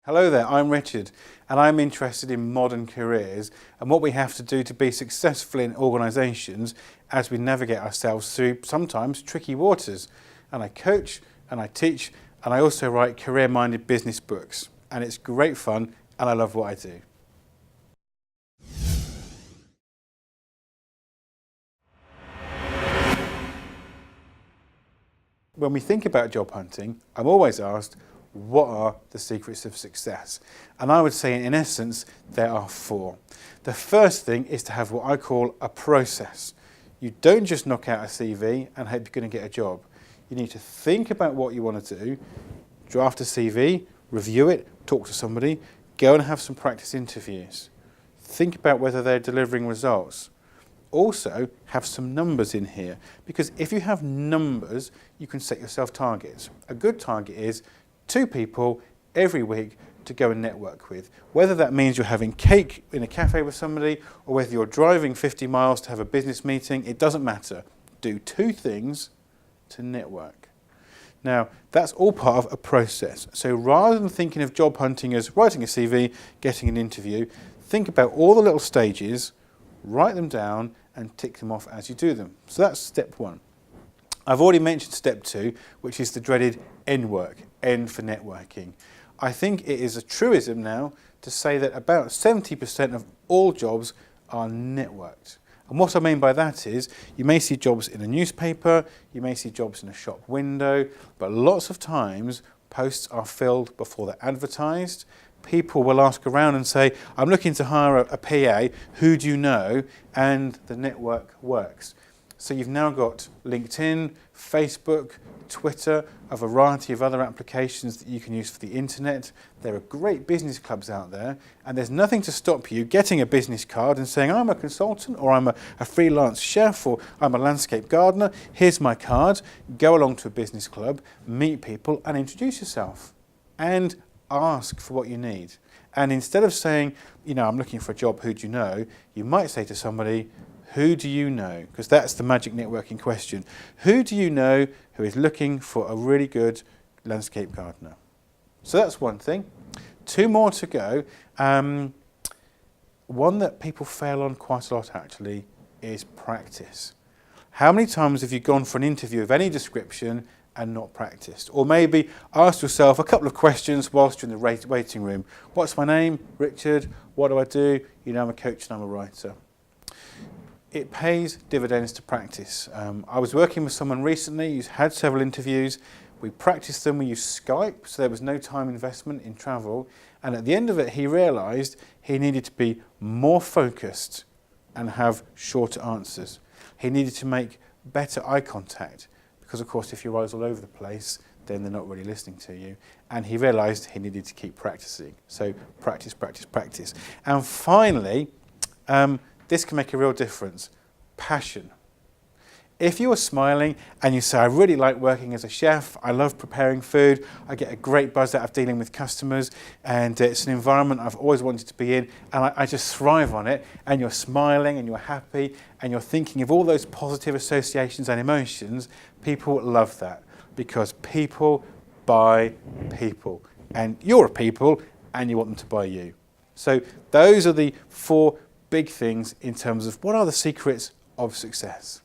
Hello there, I'm Richard and I'm interested in modern careers and what we have to do to be successful in organisations as we navigate ourselves through sometimes tricky waters. And I coach and I teach and I also write career-minded business books, and it's great fun and I love what I do. When we think about job hunting, I'm always asked, what are the secrets of success? And I would say in essence, there are four. The first thing is to have what I call a process. You don't just knock out a CV and hope you're going to get a job. You need to think about what you want to do, draft a CV, review it, talk to somebody, go and have some practice interviews. Think about whether they're delivering results. Also have some numbers in here, because if you have numbers, you can set yourself targets. A good target is 2 people every week to go and network with. Whether that means you're having cake in a cafe with somebody or whether you're driving 50 miles to have a business meeting, it doesn't matter. Do 2 things to network. Now, that's all part of a process. So rather than thinking of job hunting as writing a CV, getting an interview, think about all the little stages, write them down and tick them off as you do them. So that's step 1. I've already mentioned step 2, which is the dreaded N work, N for networking. I think it is a truism now to say that about 70% of all jobs are networked. And what I mean by that is, you may see jobs in a newspaper, you may see jobs in a shop window, but lots of times posts are filled before they're advertised. People will ask around and say, I'm looking to hire a PA, who do you know? And the network works. So you've now got LinkedIn, Facebook, Twitter, a variety of other applications that you can use for the internet. There are great business clubs out there, and there's nothing to stop you getting a business card and saying, I'm a consultant, or I'm a freelance chef, or I'm a landscape gardener. Here's my card. Go along to a business club, meet people, and introduce yourself. And ask for what you need. And instead of saying, I'm looking for a job, who do you know? You might say to somebody, who do you know? Because that's the magic networking question. Who do you know who is looking for a really good landscape gardener? So that's one thing. 2 more to go. One that people fail on quite a lot actually is practice. How many times have you gone for an interview of any description and not practiced? Or maybe ask yourself a couple of questions whilst you're in the waiting room. What's my name? Richard. What do I do? I'm a coach and I'm a writer. It pays dividends to practice. I was working with someone recently who's had several interviews. We practiced them, we used Skype, so there was no time investment in travel. And at the end of it, he realised he needed to be more focused and have shorter answers. He needed to make better eye contact, because of course if your eyes all over the place, then they're not really listening to you. And he realised he needed to keep practicing. So practice, practice, practice. And finally, this can make a real difference. Passion. If you are smiling and you say, I really like working as a chef, I love preparing food, I get a great buzz out of dealing with customers, and it's an environment I've always wanted to be in, and I just thrive on it, and you're smiling and you're happy and you're thinking of all those positive associations and emotions, people love that, because people buy people, and you're a people and you want them to buy you. So those are the 4 big things in terms of what are the secrets of success.